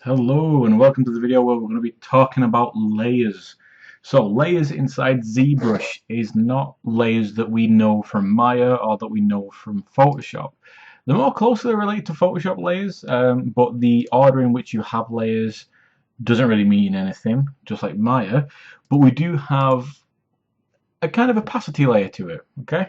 Hello and welcome to the video where we're going to be talking about layers. So layers inside ZBrush is not layers that we know from Maya or that we know from Photoshop. They're more closely related to Photoshop layers, but the order in which you have layers doesn't really mean anything, just like Maya. But we do have a kind of opacity layer to it, okay?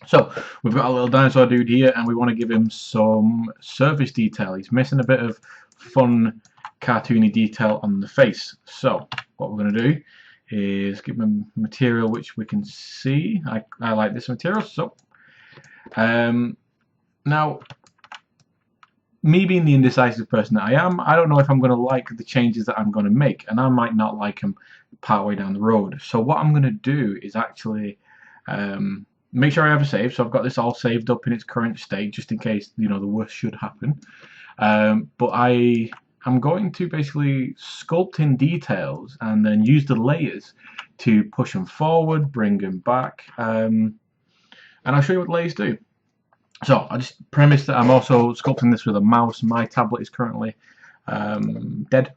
So we've got a little dinosaur dude here and we want to give him some surface detail. He's missing a bit of fun cartoony detail on the face. So what we're going to do is give him material which we can see. I like this material. So now, me being the indecisive person that I am, I don't know if I'm going to like the changes that I'm going to make, and I might not like them partway down the road. So what I'm going to do is actually make sure I have a save. So I've got this all saved up in its current state, just in case the worst should happen. But I'm going to basically sculpt in details and then use the layers to push them forward, bring them back, and I'll show you what layers do. So I just premise that I'm also sculpting this with a mouse. My tablet is currently dead,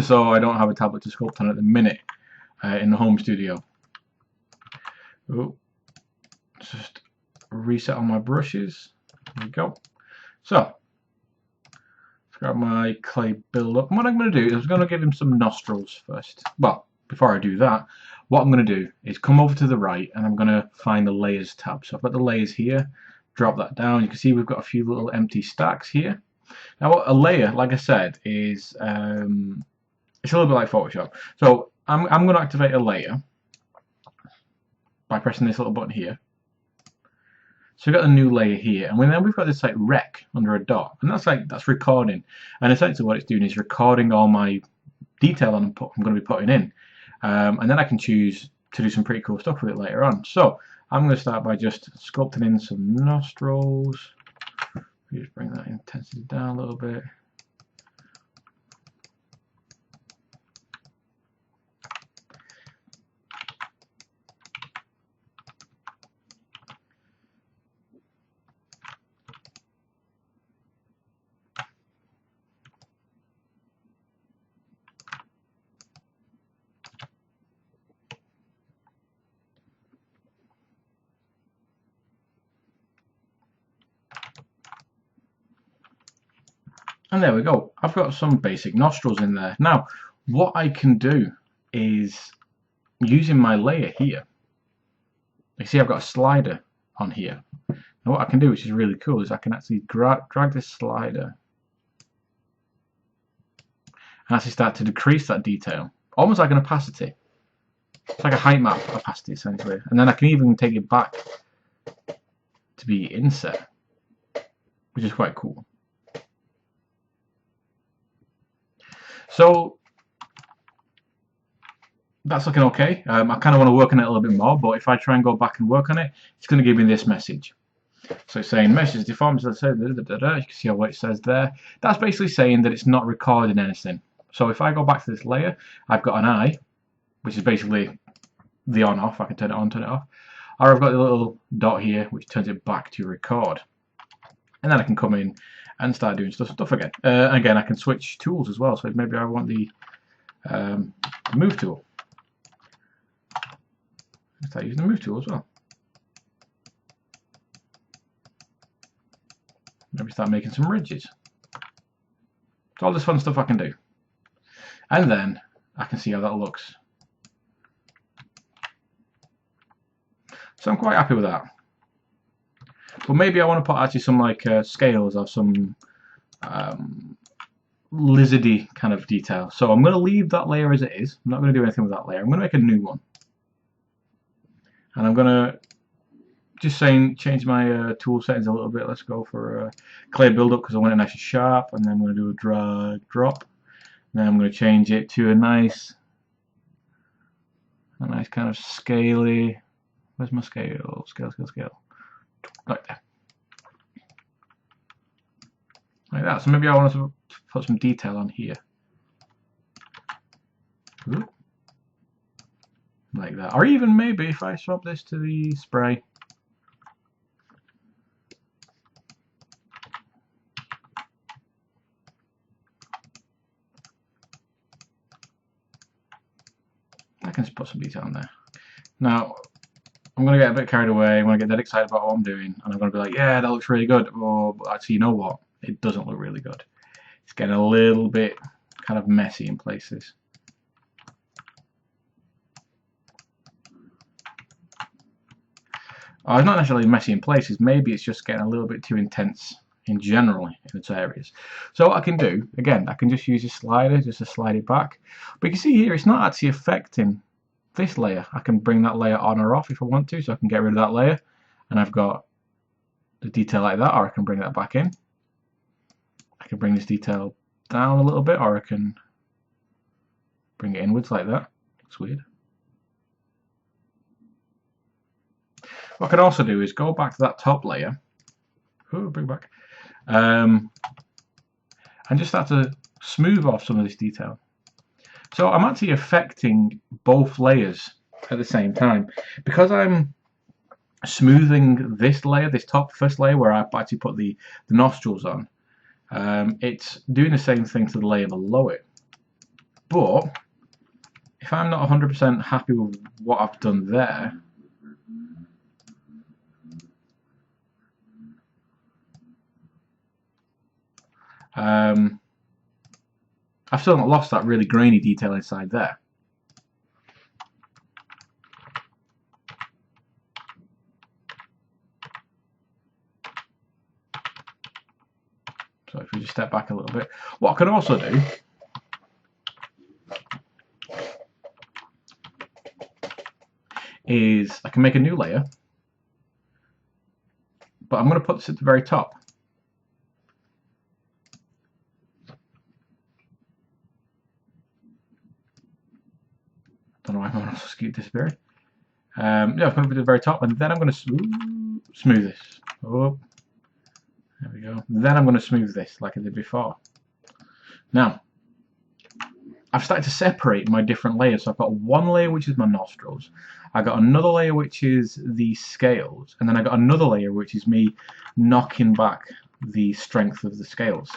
so I don't have a tablet to sculpt on at the minute in the home studio. Ooh. Just reset all my brushes. There we go. So grab my clay build up. And what I'm going to do is I'm going to give him some nostrils first. Well, before I do that, what I'm going to do is come over to the right and I'm going to find the layers tab. So I've got the layers here. Drop that down. You can see we've got a few little empty stacks here. Now, what a layer, like I said, is it's a little bit like Photoshop. So I'm going to activate a layer by pressing this little button here. So we've got a new layer here, and then we've got this like rec under a dot, and that's recording. And essentially what it's doing is recording all my detail I'm going to be putting in, and then I can choose to do some pretty cool stuff with it later on. So I'm going to start by just sculpting in some nostrils. Just bring that intensity down a little bit. And there we go. I've got some basic nostrils in there. Now, what I can do is, using my layer here, you see I've got a slider on here. And what I can do, which is really cool, is I can actually drag this slider and actually start to decrease that detail, almost like an opacity. It's like a height map opacity, essentially. And then I can even take it back to be inset, which is quite cool. So that's looking okay. I kind of want to work on it a little bit more, but if I try and go back and work on it, it's going to give me this message. So it's saying message deformed. You can see what it says there. That's basically saying that it's not recording anything. So if I go back to this layer, I've got an eye, which is basically the on-off. I can turn it on, turn it off. Or I've got the little dot here, which turns it back to record. And then I can come in and start doing stuff again. Again, I can switch tools as well. So maybe I want the move tool. Start using the move tool as well. Maybe start making some ridges. So all this fun stuff I can do. And then I can see how that looks. So I'm quite happy with that. But maybe I want to put actually some like scales or some lizardy kind of detail. So I'm going to leave that layer as it is. I'm not going to do anything with that layer. I'm going to make a new one. And I'm going to just change my tool settings a little bit. Let's go for clay buildup because I want it nice and sharp. And then I'm going to do a drag drop. And then I'm going to change it to a nice kind of scaly. Where's my scale? Scale. Right there. Like that. So maybe I want to put some detail on here. Ooh. Like that. Or even maybe if I swap this to the spray. can just put some detail on there. Now, I'm going to get a bit carried away. I'm going to get that excited about what I'm doing, and I'm going to be like, yeah, that looks really good. Oh, but actually, you know what? It doesn't look really good. It's getting a little bit kind of messy in places. Oh, it's not necessarily messy in places. Maybe it's just getting a little bit too intense in general in its areas. So what I can do, again, I can just use this slider just to slide it back. But you can see here, it's not actually affecting this layer. I can bring that layer on or off if I want to, so I can get rid of that layer, and I've got the detail like that, or I can bring that back in. I can bring this detail down a little bit, or I can bring it inwards like that. Looks weird. What I can also do is go back to that top layer, bring back, and just start to smooth off some of this detail. So I'm actually affecting both layers at the same time. Because I'm smoothing this layer, this top first layer where I actually put the nostrils on, it's doing the same thing to the layer below it. But if I'm not 100% happy with what I've done there, I've still not lost that really grainy detail inside there. So if we just step back a little bit, what I can also do is I can make a new layer, but I'm going to put this at the very top. Don't know why my mouse keep disappearing. Yeah, I'm going to put it at the very top, and then I'm going to smooth this. Oh, there we go. Then I'm going to smooth this like I did before. Now, I've started to separate my different layers. So I've got one layer which is my nostrils. I've got another layer which is the scales, and then I've got another layer which is me knocking back the strength of the scales.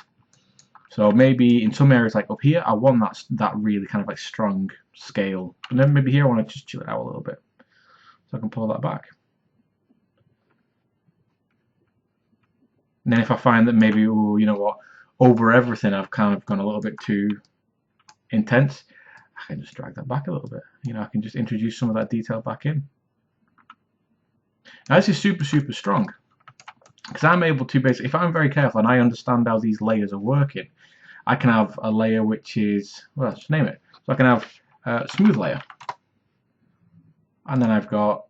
So maybe in some areas like up here, I want that really kind of like strong scale. And then maybe here I want to just chill it out a little bit. So I can pull that back. And then if I find that maybe, ooh, you know what, over everything I've kind of gone a little bit too intense, I can just drag that back a little bit. You know, I can just introduce some of that detail back in. Now this is super, super strong. Because I'm able to basically, if I'm very careful and I understand how these layers are working, I can have a layer which is, well, let's name it. So I can have a smooth layer. And then I've got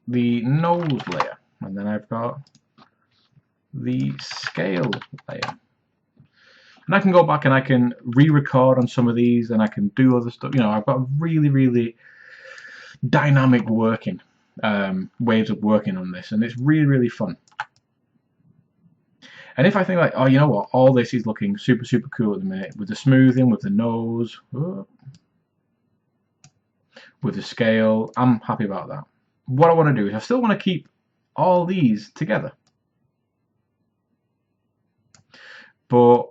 the nose layer. And then I've got the scale layer. And I can go back and I can re-record on some of these and I can do other stuff. You know, I've got really, really dynamic working ways of working on this. And it's really, really fun. And if I think like, oh, you know what, all this is looking super, super cool at the minute, with the smoothing, with the nose, with the scale, I'm happy about that. What I want to do is I still want to keep all these together. But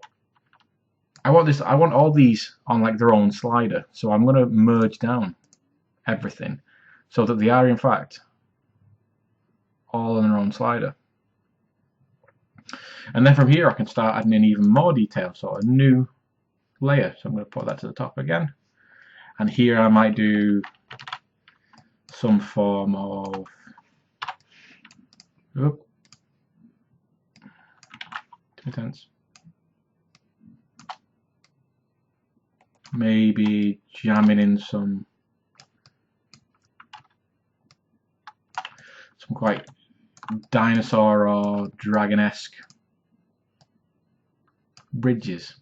I want all these on like their own slider. So I'm going to merge down everything so that they are in fact all on their own slider. And then from here I can start adding in even more detail, so a new layer. So I'm going to put that to the top again. And here I might do some form of too intense. Maybe jamming in some quite dinosaur or dragon-esque bridges.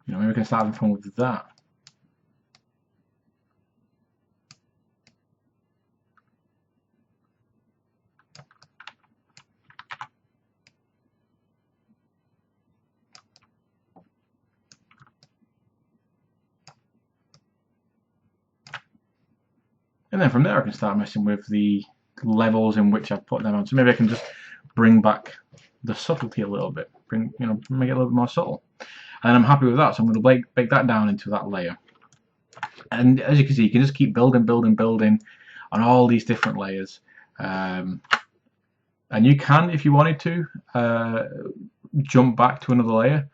You know, maybe we can start having fun with that. And then from there I can start messing with the levels in which I've put them on. So maybe I can just bring back the subtlety a little bit, make it a little bit more subtle, and I'm happy with that. So I'm going to bake that down into that layer. And as you can see, you can just keep building on all these different layers. And you can, if you wanted to, jump back to another layer.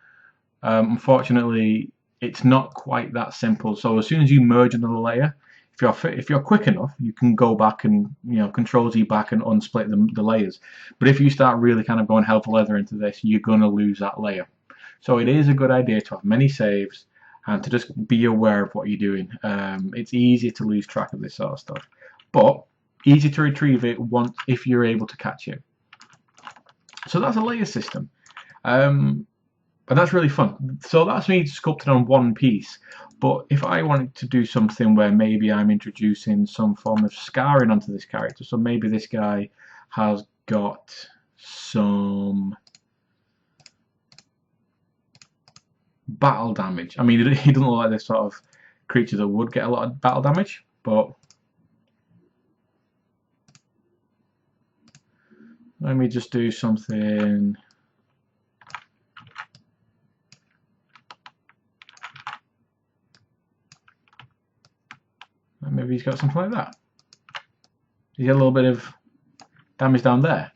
Unfortunately, it's not quite that simple. So as soon as you merge another layer, if you're quick enough, you can go back and Control Z back and unsplit the layers. But if you start really kind of going hell for leather into this, you're going to lose that layer. So it is a good idea to have many saves and to just be aware of what you're doing. It's easy to lose track of this sort of stuff, but easy to retrieve it if you're able to catch it. So that's a layer system, and that's really fun. So that's me sculpted on one piece. But if I wanted to do something where maybe I'm introducing some form of scarring onto this character, so maybe this guy has got some battle damage. I mean, he doesn't look like this sort of creature that would get a lot of battle damage, but let me just do something. And maybe he's got something like that. He's got a little bit of damage down there.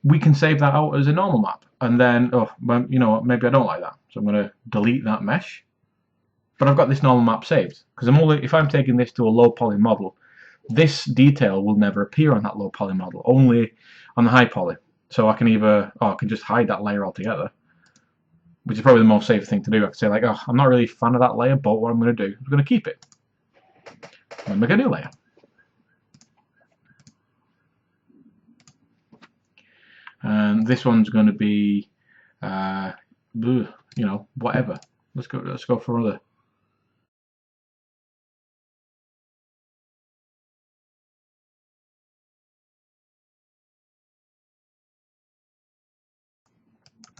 We can save that out as a normal map, and then, oh, well, you know what, maybe I don't like that, so I'm going to delete that mesh. But I've got this normal map saved, because if I'm taking this to a low poly model, this detail will never appear on that low poly model, only on the high poly. So I can I can just hide that layer altogether, which is probably the most safe thing to do. I can say like, oh, I'm not really a fan of that layer, but what I'm going to do, I'm going to keep it and make a new layer. And this one's going to be, whatever. Let's go for other.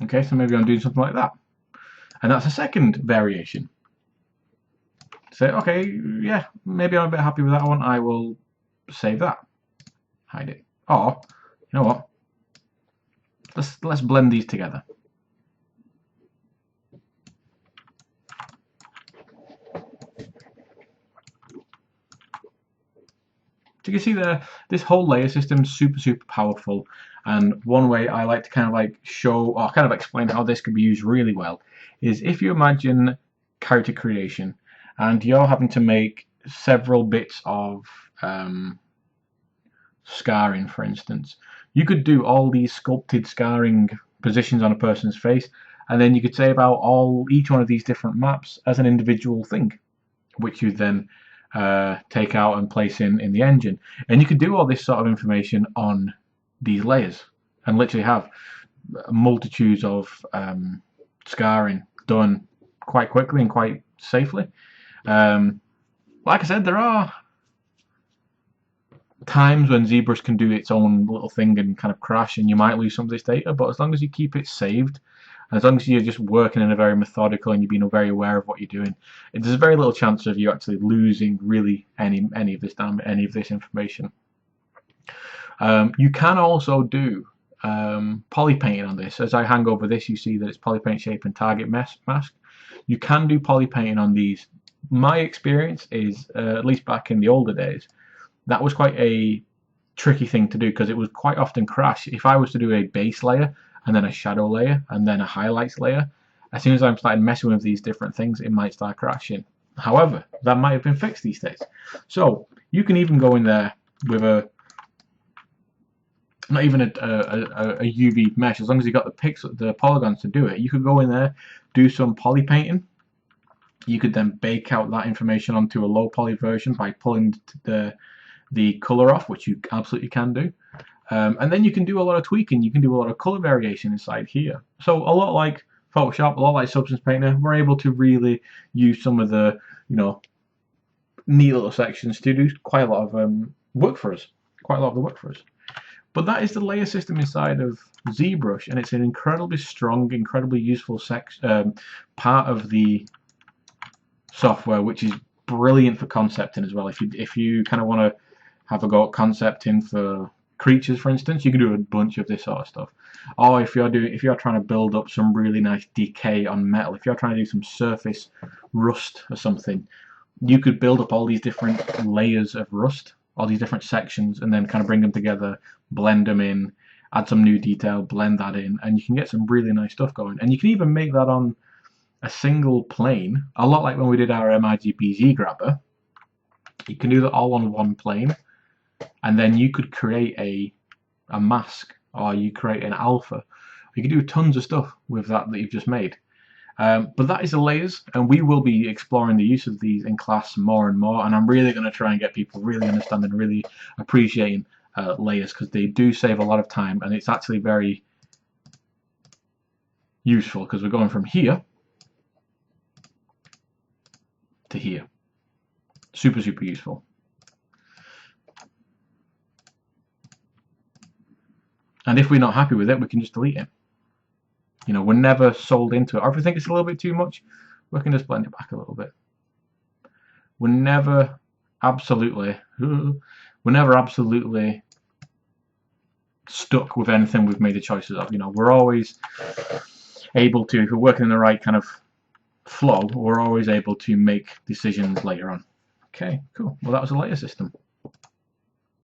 Okay, so maybe I'm doing something like that, and that's a second variation. Say, okay, yeah, maybe I'm a bit happy with that one. I will save that, hide it, or you know what? Let's blend these together. So you can see there, this whole layer system is super powerful. And one way I like to kind of like show or kind of explain how this could be used really well is if you imagine character creation and you're having to make several bits of scarring, for instance, you could do all these sculpted scarring positions on a person's face, and then you could save out each one of these different maps as an individual thing, which you then take out and place in the engine. And you could do all this sort of information on these layers and literally have multitudes of scarring done quite quickly and quite safely. Like I said, there are times when ZBrush can do its own little thing and kind of crash, and you might lose some of this data, but as long as you keep it saved, and as long as you're just working in a very methodical and you're being very aware of what you're doing, there's very little chance of you actually losing really any of this information. You can also do poly painting on this. As I hang over this, you see that it's poly paint shape and target mask. You can do poly painting on these. My experience is, at least back in the older days, that was quite a tricky thing to do because it would quite often crash. If I was to do a base layer and then a shadow layer and then a highlights layer, as soon as I'm starting messing with these different things, it might start crashing. However, that might have been fixed these days. So you can even go in there with not even a UV mesh, as long as you got the polygons to do it. You could go in there, do some poly painting. You could then bake out that information onto a low poly version by pulling the color off, which you absolutely can do. And then you can do a lot of tweaking. You can do a lot of color variation inside here. So a lot like Photoshop, a lot like Substance Painter, we're able to really use some of the neat little sections to do quite a lot of work for us. Quite a lot of the work for us. But that is the layer system inside of ZBrush, and it's an incredibly strong, incredibly useful part of the software, which is brilliant for concepting as well. If you kind of want to have a go at concepting for creatures, for instance. You can do a bunch of this sort of stuff. Or if you're trying to build up some really nice decay on metal, if you're trying to do some surface rust or something, you could build up all these different layers of rust, all these different sections, and then kind of bring them together, blend them in, add some new detail, blend that in, and you can get some really nice stuff going. And you can even make that on a single plane, a lot like when we did our MIGBZ grabber. You can do that all on one plane, and then you could create a mask, or you create an alpha. You can do tons of stuff with that you've just made. But that is the layers, and we will be exploring the use of these in class more and more, and I'm really going to try and get people really understanding, really appreciating layers, because they do save a lot of time, and it's actually very useful, because we're going from here to here. Super, super useful. And if we're not happy with it, we can just delete it. You know, we're never sold into it. Or if we think it's a little bit too much, we can just blend it back a little bit. We're never absolutely stuck with anything we've made the choices of. You know, we're always able to, if we're working in the right kind of flow, we're always able to make decisions later on. Okay, cool. Well, that was a layer system.